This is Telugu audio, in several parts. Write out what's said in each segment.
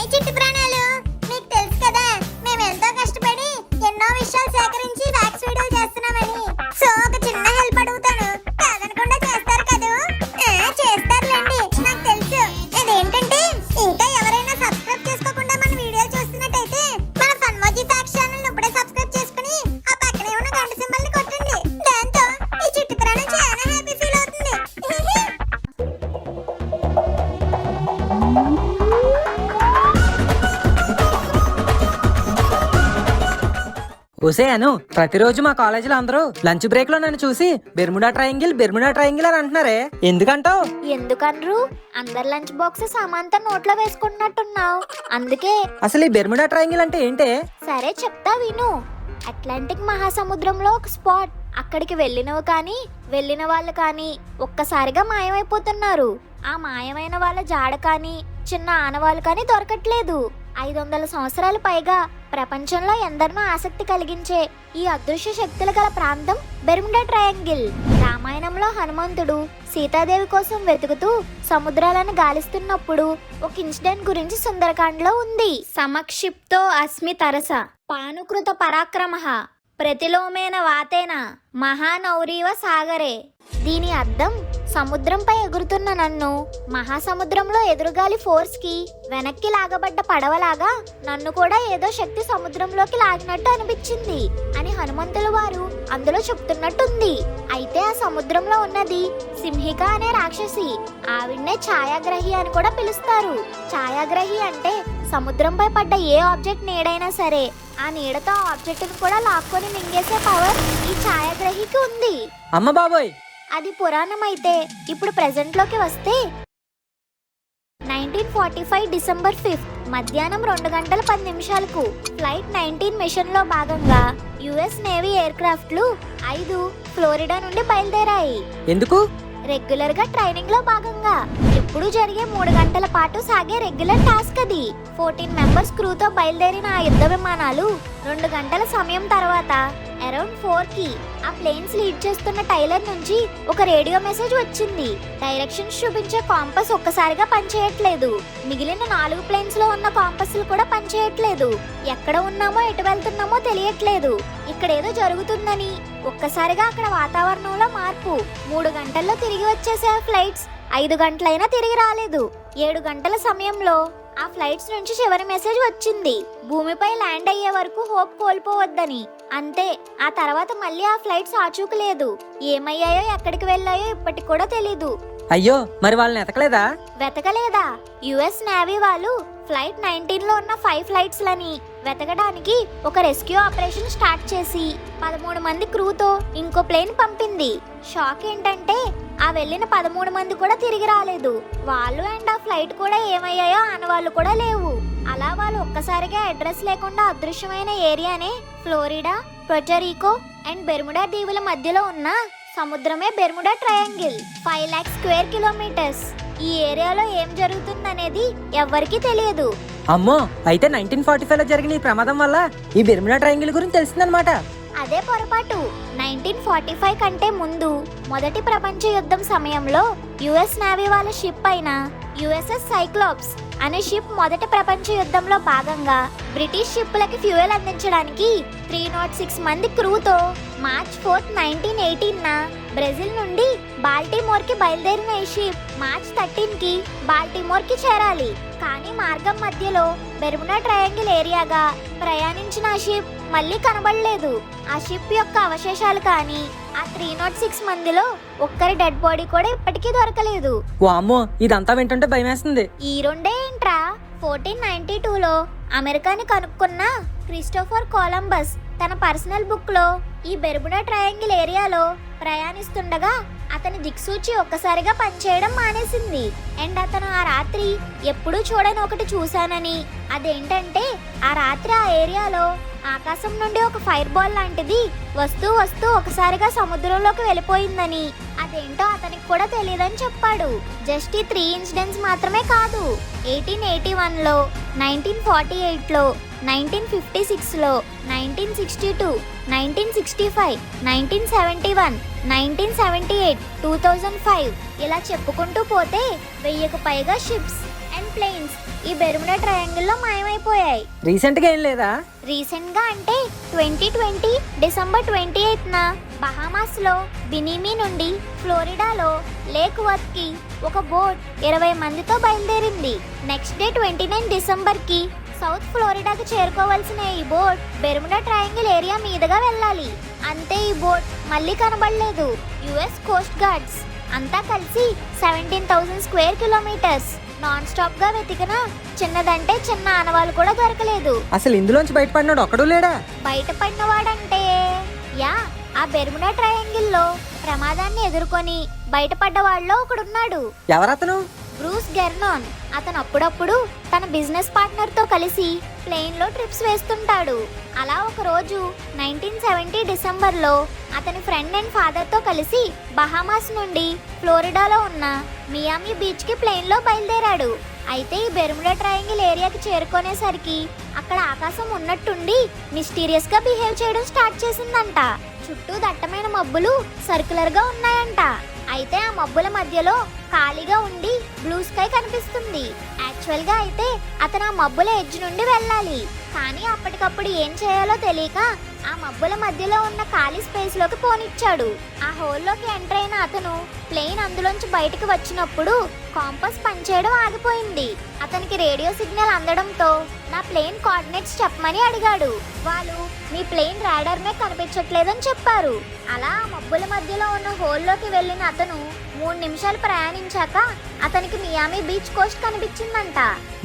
హాయ్ చిట్టి ప్రాణాలు, మీకు తెలుసు కదా మేము ఎంతో కష్టపడి ఎన్నో విషయాలు సేకరించి ఫ్యాక్స్ వీడియోలు చేస్తున్నామని. సో ఒక చిన్న హెల్ప్ అడుగుతాను, కాదనకుండా చేస్తారు కదూ? చేస్తారులేండి, నాకు తెలుసు. అదేంటంటే ఇంకా ఎవరైనా సబ్స్క్రైబ్ చేసుకోకుండా మన వీడియోలు చూస్తున్నట్టయితే మన ఫన్మోజీ ఫ్యాక్స్ ఛానల్ ఇప్పుడే సబ్స్క్రైబ్ చేసుకుని ఆ పక్కనే ఉన్న గంట సింబల్ ని కొట్టండి. దాంతో ఈ చిట్టి ప్రాణం చాలా హ్యాపీ ఫీల్ అవుతుంది. ఒసే అను, ప్రతిరోజు మా కాలేజీలో అందరూ లంచ్ బ్రేక్ లో నన్ను చూసి బెర్ముడా ట్రయాంగిల్ అని అంటున్నారే, ఎందుకంటావు? ఎందుకన్రు? అందరు లంచ్ బాక్స్ సామాంతా నోట్లో వేసుకుంటున్నట్టున్నావు, అందుకే. అసలు ఈ బెర్ముడా ట్రయాంగిల్ అంటే ఏంటే? సరే చెప్తా విను. అట్లాంటిక్ మహాసముద్రంలో ఒక స్పాట్. అక్కడికి వెళ్ళిన వాళ్ళు కానీ ఒక్కసారిగా మాయమైపోతున్నారు. ఆ మాయమైన వాళ్ళ జాడ కానీ చిన్న ఆనవాళ్ళు కానీ దొరకట్లేదు. 500 సంవత్సరాలు పైగా ప్రపంచంలో ఎందరినో ఆసక్తి కలిగించే ఈ అదృశ్య శక్తులు గల ప్రాంతం బెర్ముడా ట్రయాంగిల్. రామాయణంలో హనుమంతుడు సీతాదేవి కోసం వెతుకుతూ సముద్రాలను గాలిస్తున్నప్పుడు ఒక ఇన్సిడెంట్ గురించి సుందరకాండలో ఉంది. సమక్షిప్తో అస్మి తరస పానుకృత పరాక్రమః ప్రతిలోమేన వాతేన మహానౌరీవ సాగరే. దీని అర్థం, సముద్రంపై ఎగురుతున్న నన్ను మహాసముద్రంలో ఎదురుగాలి ఫోర్స్ కి వెనక్కి లాగబడ్డ పడవలాగా నన్ను కూడా ఏదో శక్తి సముద్రంలోకి లాగినట్టు అనిపించింది అని హనుమంతుల వారు అందులో చెప్తున్నట్టుంది. అయితే ఆ సముద్రంలో ఉన్నది సింహిక అనే రాక్షసి. ఆవిడ్నే ఛాయాగ్రహి అని కూడా పిలుస్తారు. ఛాయాగ్రహి అంటే సముద్రంపై పడ్డ ఏ ఆబ్జెక్ట్ నీడైనా సరే ఆ నీడతో ఆ ఆబ్జెక్ట్ ను కూడా లాక్కొని మింగేసే పవర్ ఈ ఛాయాగ్రహికి ఉంది. అమ్మ బాబోయ్! అది పురాణం అయితే ఇప్పుడు ప్రెజెంట్ లోకి వస్తే 1945 డిసెంబర్ 5 మధ్యాహ్నం 2:10 ఫ్లైట్ 19 మిషన్ లో భాగంగా యుఎస్ నేవీ ఎయిర్ క్రాఫ్ట్లు 5 ఫ్లోరిడా నుండి బయలుదేరాయి. ఎందుకు? రెగ్యులర్ గా ట్రైనింగ్ లో భాగంగా ఎప్పుడు జరిగే 3 గంటల పాటు సాగే రెగ్యులర్ టాస్క్ అది. 14 మెంబర్స్ క్రూతో బయలుదేరిన ఆ యుద్ధ విమానాలు 2 గంటల సమయం తర్వాత అరౌండ్ 4 కి ఆ ప్లేన్స్ లీడ్ చేస్తున్న టైలర్ నుంచి ఒక రేడియో మెసేజ్ వచ్చింది. డైరెక్షన్స్ చూపించే కాంపస్ ఒక్కసారిగా పనిచేయట్లేదు. మిగిలిన 4 ప్లేన్స్ లో ఉన్న కాంపస్లు కూడా పనిచేయట్లేదు. ఎక్కడ ఉన్నామో ఎటు వెళ్తున్నామో తెలియట్లేదు. ఇక్కడేదో జరుగుతుందని ఒక్కసారిగా అక్కడ వాతావరణంలో మార్పు. 3 గంటల్లో తిరిగి వచ్చేసే ఫ్లైట్స్ 5 గంటలైనా తిరిగి రాలేదు. 7 గంటల సమయంలో ఆ ఫ్లైట్స్ నుంచి చివరి మెసేజ్ వచ్చింది, భూమిపై ల్యాండ్ అయ్యే వరకు హోప్ కోల్పోవద్దని. అంతే, ఆ తర్వాత మళ్ళీ ఆ ఫ్లైట్స్ ఆచూకు లేదు. ఏమయ్యాయో ఎక్కడికి వెళ్ళాయో ఇప్పటికి కూడా తెలీదు. అయ్యో, మరి వాళ్ళని వెతకలేదా? యుఎస్ నేవీ వాళ్ళు ఫ్లైట్ 19 లో ఉన్న 5 ఫ్లైట్స్ లని వెతకడానికి ఒక రెస్క్యూ ఆపరేషన్ స్టార్ట్ చేసి 13 మంది క్రూతో ఇంకో ప్లేన్ పంపింది. షాక్ ఏంటంటే ఆ వెళ్ళిన 13 మంది కూడా తిరిగి రాలేదు. వాళ్ళు అండ్ ఆ ఫ్లైట్ కూడా ఏమయ్యాయో ఆనవాళ్ళు కూడా లేవు. అలా వాళ్ళు ఒక్కసారిగా అడ్రస్ లేకుండా అదృశ్యమైన ఏరియానే ఫ్లోరిడా, పొర్టోరికో అండ్ బెర్ముడా దీవుల మధ్యలో ఉన్న సముద్రమే Bermuda triangle. 5 lakh square kilometres. ఈ ఏరియాలో ఏం జరుగుతుందనేది ఎవ్వరికీ తెలియదు. అమ్మో, అయితే 1945 లో జరిగిన ఈ ప్రమాదం వల్ల ఈ బెర్ముడా ట్రయాంగిల్ గురించి తెలిసిందన్నమాట. అదే పొరపాటు. 1945 కంటే ముందు మొదటి ప్రపంచ యుద్ధం సమయంలో యుఎస్ నేవీ వాళ్ళ షిప్ అయిన యుఎస్ఎస్ సైక్లోప్స్ అనే షిప్ మొదటి ప్రపంచ యుద్ధంలో భాగంగా బ్రిటిష్ షిప్లకి ఫ్యూయల్ అందించడానికి 306 మంది క్రూతో మార్చ్ 4, 1918 బ్రెజిల్ నుండి బాల్టిమోర్ కి బయలుదేరిన ఈ షిప్ మార్చ్ 13 కి బాల్టిమోర్ కి చేరాలి. కానీ మార్గం మధ్యలో బెర్ముడా ట్రయాంగిల్ ఏరియాగా ప్రయాణించిన ఆ షిప్ మళ్ళీ కనబడలేదు. ఆ షిప్ యొక్క అవశేషాలు కానీ ఆ 306 మందిలో ఒక్కరి డెడ్ బాడీ కూడా ఇప్పటికీ దొరకలేదు. వామ్మో, ఇదంతా వింటుంటే భయమేస్తుంది. ఈ రెండే ఏంట్రా, 1492లో అమెరికాని కనుక్కున్న క్రిస్టోఫర్ కొలంబస్ తన పర్సనల్ బుక్ లో ఈ బెర్ముడా ట్రయాంగిల్ ఏరియాలో ప్రయాణిస్తుండగా అతని దిక్సూచి ఒక్కసారిగా పనిచేయడం మానేసింది. అండ్ అతను ఆ రాత్రి ఎప్పుడూ చూడని ఒకటి చూశానని, అదేంటంటే ఆ రాత్రి ఆ ఏరియాలో ఆకాశం నుండి ఒక ఫైర్ బాల్ లాంటిది వస్తూ ఒకసారిగా సముద్రంలోకి వెళ్ళిపోయిందని. అదేంటో అతనికి కూడా తెలియదని చెప్పాడు. జస్ట్ ఈ 3 ఇన్సిడెంట్స్ మాత్రమే కాదు, 1881లో, 1948లో, 1956లో, 1962, 1965, 1971, 1978, 2005 ఇలా చెప్పుకుంటూ పోతే 1000కు పైగా షిప్స్ అండ్ ప్లేన్స్ ఈ బెర్ముడా ట్రయాంగిల్లో మాయమైపోయాయి. రీసెంట్ గా ఏం లేదా? రీసెంట్ గా అంటే 2020 డిసెంబర్ 28న బహామాస్ లో బినిమి నుండి ఫ్లోరిడాలో లేక్ వర్త్ కి ఒక బోట్ 20 మందితో బయలుదేరింది. నెక్స్ట్ డే 29 డిసెంబర్ కి సౌత్ ఫ్లోరిడాకి చేరుకోవాల్సిన ఈ బోట్ బెర్ముడా ట్రయాంగిల్ ఏరియా మీదుగా వెళ్ళాలి. అంతే, ఈ బోట్ మళ్ళీ కనబడలేదు. యుఎస్ కోస్ట్ గార్డ్స్ అంతా కలిసి 17,000 స్క్వేర్ కిలోమీటర్స్ నాన్ స్టాప్ గా వెతికినా చిన్నదంటే చిన్న ఆనవాళ్ళు కూడా దొరకలేదు. అసలు ఇందులోంచి బయటపడినాడు ఒక్కడు లేడా? బయటపడినవాడంటే ఆ బెర్ముడా ట్రయాంగిల్లో ప్రమాదాన్ని ఎదుర్కొని బయటపడ్డ వాళ్ళలో ఒకడున్నాడు. ఎవరతను? బ్రూస్ గెర్నాన్. అతను అప్పుడప్పుడు తన బిజినెస్ పార్ట్నర్ తో కలిసి ప్లేన్ లో ట్రిప్స్ వేస్తుంటాడు. అలా ఒక రోజు 1970 డిసెంబర్ లో అతని ఫ్రెండ్ అండ్ ఫాదర్ తో కలిసి బహామాస్ నుండి ఫ్లోరిడాలో ఉన్న మియామి బీచ్ కి ప్లేన్ లో బయలుదేరాడు. అయితే ఈ బెర్ముడా ట్రయాంగిల్ ఏరియాకి చేరుకునేసరికి అక్కడ ఆకాశం ఉన్నట్టుండి మిస్టీరియస్ గా బిహేవ్ చేయడం స్టార్ట్ చేసిందంట. చుట్టూ దట్టమైన మబ్బులు సర్క్యులర్ గా ఉన్నాయంట. అయితే ఆ మబ్బుల మధ్యలో ఖాళీగా ఉండి బ్లూ స్కై కనిపిస్తుంది. యాక్చువల్ గా అయితే అతను ఆ మబ్బుల ఎడ్జ్ నుండి వెళ్ళాలి. కానీ అప్పటికప్పుడు ఏం చేయాలో తెలియక ఆ మబ్బుల మధ్యలో ఉన్న ఖాళీ స్పేస్ లోకి పోనిచ్చాడు. ఆ హోల్లోకి ఎంటర్ అయిన అతను ప్లేన్ అందులోంచి బయటకు వచ్చినప్పుడు కాంపస్ పనిచేయడం ఆగిపోయింది. అతనికి రేడియో సిగ్నల్ అందడంతో నా ప్లేన్ కోఆర్డినేట్స్ చెప్పమని అడిగాడు. వాళ్ళు మీ ప్లేన్ రాడార్ మీద కనిపించట్లేదని చెప్పారు. అలా ఆ మబ్బుల మధ్యలో ఉన్న హోల్లోకి వెళ్ళిన అతను 3 నిమిషాలు ప్రయాణించాక అతనికి మియామి బీచ్ కోస్ట్ కనిపించిందంట.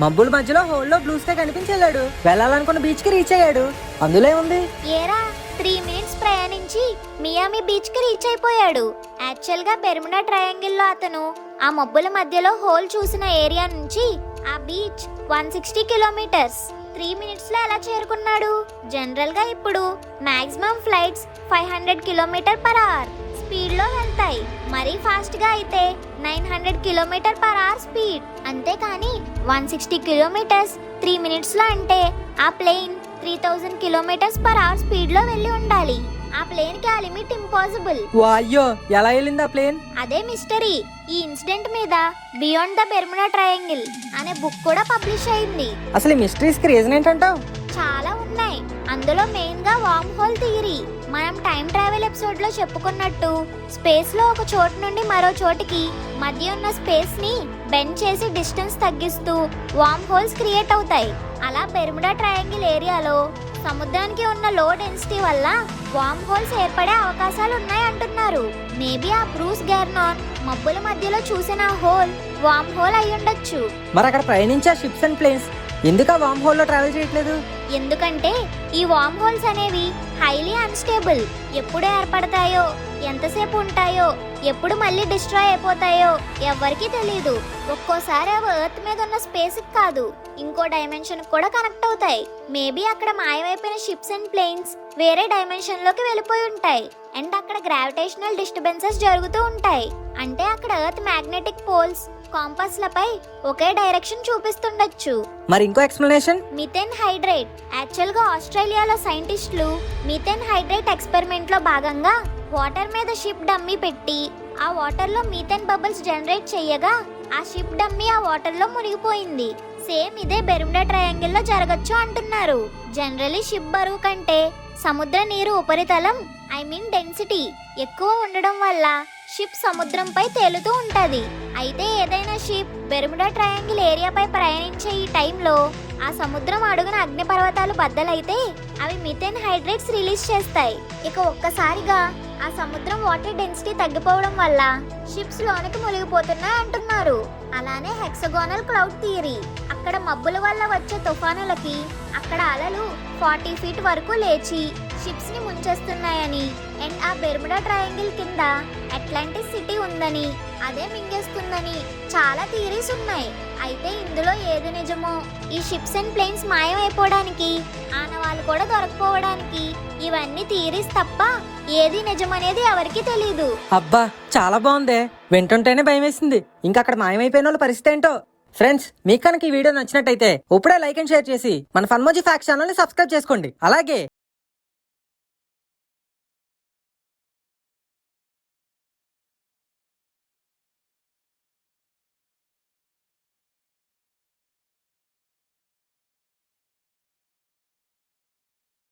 మబ్బుల మధ్యలో హోల్లో బ్లూ స్కై కనిపించేలాడు. వెళ్ళాలనుకున్న బీచ్ కి రీచ్ అయ్యాడు. అందులో ఏముంది? ఏరా 3 మినిట్స్ ప్రయాణించి మియామి బీచ్ కి రీచ్ అయిపోయాడు. యాక్చువల్ గా బెర్ముడా ట్రయాంగిల్ లో అతను ఆ మబ్బుల మధ్యలో హోల్ చూసిన ఏరియా నుంచి ఆ బీచ్ 160 కిలోమీటర్స్ 3 మినిట్స్ లో ఎలా చేరుకున్నాడు? జనరల్ గా ఇప్పుడు మాక్సిమం ఫ్లైట్స్ 500 km/h స్పీడ్ లో వెళ్తాయి. మరీ ఫాస్ట్ గా అయితే 900 km/h స్పీడ్. అంతేకాని 160 కిలోమీటర్స్ 3 మినిట్స్ లో అంటే ఆ ప్లేన్ 3000 km/h స్పీడ్ లో వెళ్ళి ఉండాలి. ఆ ప్లేన్ కి ఆ లిమిట్ ఇంపాసిబుల్. అయ్యో, ఎలా వెళ్ళింది ఆ ప్లేన్? అదే మిస్టరీ. ఈ ఇన్సిడెంట్ మీద బియాండ్ ద బెర్ముడా ట్రయాంగిల్ అనే బుక్ కూడా పబ్లిష్ అయింది. అసలు ఈ మిస్టరీస్ కి రీజన్ ఏంటంటావు? చాలా ఉన్నాయి. అందులో మెయిన్ గా వార్మ్ హోల్ థియరీ. మనం టైం ట్రావెల్ ఎపిసోడ్ లో చెప్పుకున్నట్టు స్పేస్ లో ఒక చోటు నుండి మరో చోటికి మధ్య ఉన్న స్పేస్ ని బెండ్ చేసి డిస్టెన్స్ తగ్గిస్తూ వార్మ్ హోల్స్ క్రియేట్ అవుతాయి. అలా బెర్ముడా ట్రయాంగిల్ ఏరియాలో సముద్రానికి ఉన్న లో డెన్సిటీ వల్ల వార్మ్ హోల్స్ ఏర్పడే అవకాశాలు ఉన్నాయి అంటున్నారు. మేబీ ఆ బ్రూస్ గెర్నాన్ మబ్బుల మధ్యలో చూసిన హోల్ వార్మ్ హోల్ అయి ఉండొచ్చు. మరి అక్కడ ప్రయాణించే షిప్స్ అండ్ ప్లేన్స్ ఎందుకు ఆ వార్మ్ హోల్ లో ట్రావెల్ చేయట్లేదు? ఎందుకంటే ఈ వార్మ్ హోల్స్ అనేవి హైలీ అన్స్టేబుల్. ఎప్పుడు ఏర్పడతాయో, ఎంతసేపు ఉంటాయో, ఎప్పుడు మళ్ళీ డిస్ట్రాయ్ అయిపోతాయో ఎవ్వరికీ తెలియదు. ఒక్కోసారి అవి ఎర్త్ మీద ఉన్న స్పేస్ కాదు, ఇంకో డైమెన్షన్ కూడా కనెక్ట్ అవుతాయి. మేబీ అక్కడ మాయమైపోయిన షిప్స్ అండ్ ప్లేన్స్ వేరే డైమెన్షన్ లోకి వెళ్ళిపోయి ఉంటాయి. అండ్ అక్కడ గ్రావిటేషనల్ డిస్టర్బెన్సెస్ జరుగుతూ ఉంటాయి. అంటే అక్కడ ఎర్త్ మ్యాగ్నెటిక్ పోల్స్ కాంపస్లపై ఒకే డైరెక్షన్ చూపిస్తుండొచ్చు. మరి ఇంకో ఎక్స్ప్లెనేషన్? Methane hydrate. యాక్చువల్ గా ఆస్ట్రేలియాలో సైంటిస్టులు మిథేన్ హైడ్రేట్ ఎక్స్పెరిమెంట్ లో భాగంగా వాటర్ మీద షిప్ డమ్మీ పెట్టి ఆ వాటర్ లో మీథేన్ బబుల్స్ జనరేట్ చేయగా ఆ షిప్ డమ్మీ ఆ వాటర్ లో మునిగిపోయింది. సేమ్ ఇదే బెర్ముడా ట్రయాంగిల్ లో జరగచ్చు అంటున్నారు. జనరలీ షిప్ బరువు కంటే సముద్ర నీరు ఉపరితలం డెన్సిటీ ఎక్కువ ఉండడం వల్ల షిప్ సముద్రంపై తేలుతూ ఉంటది. అయితే ఏదైనా షిప్ బెర్ముడా ట్రయాంగిల్ ఏరియాపై ప్రయాణించే ఈ టైంలో ఆ సముద్రం అడుగున అగ్నిపర్వతాలు బద్దలైతే అవి మిథేన్ హైడ్రేట్స్ రిలీజ్ చేస్తాయి. ఇక ఒక్కసారిగా ఆ సముద్రం వాటర్ డెన్సిటీ తగ్గిపోవడం వల్ల షిప్స్ లోనికి మునిగిపోతున్నాయి అంటున్నారు. అలానే హెక్సగోనల్ క్లౌడ్ థియరీ. అక్కడ మబ్బుల వల్ల వచ్చే తుఫానులకి అక్కడ అలలు 40 ఫీట్ వరకు లేచి షిప్స్ ని ముంచేస్తున్నాయని, అండ్ ఆ బెర్ముడా ట్రయాంగిల్ కింద అట్లాంటిస్ సిటీ ఉందని, అదే మింగేస్తుందని చాలా థియరీస్ ఉన్నాయి. అయితే ఇందులో ఏది నిజమో, ఈ షిప్స్ అండ్ ప్లేన్స్ మాయమైపోవడానికి, ఆనవాళ్ళు కూడా దొరకపోవడానికి ఇవన్నీ థియరీస్ తప్ప ఏది నిజమనేది ఎవరికి తెలీదు. అబ్బా, చాలా బాగుందే. వింటుంటేనే భయం వేసింది. ఇంకా అక్కడ మాయమైపోయిన వాళ్ళ పరిస్థితి ఏంటో. ఫ్రెండ్స్, మీకు కనుక ఈ వీడియో నచ్చినట్టయితే ఇప్పుడే లైక్ అండ్ షేర్ చేసి మన ఫన్మోజీ ఫ్యాక్ట్స్ ఛానల్ ని సబ్స్క్రైబ్ చేసుకోండి. అలాగే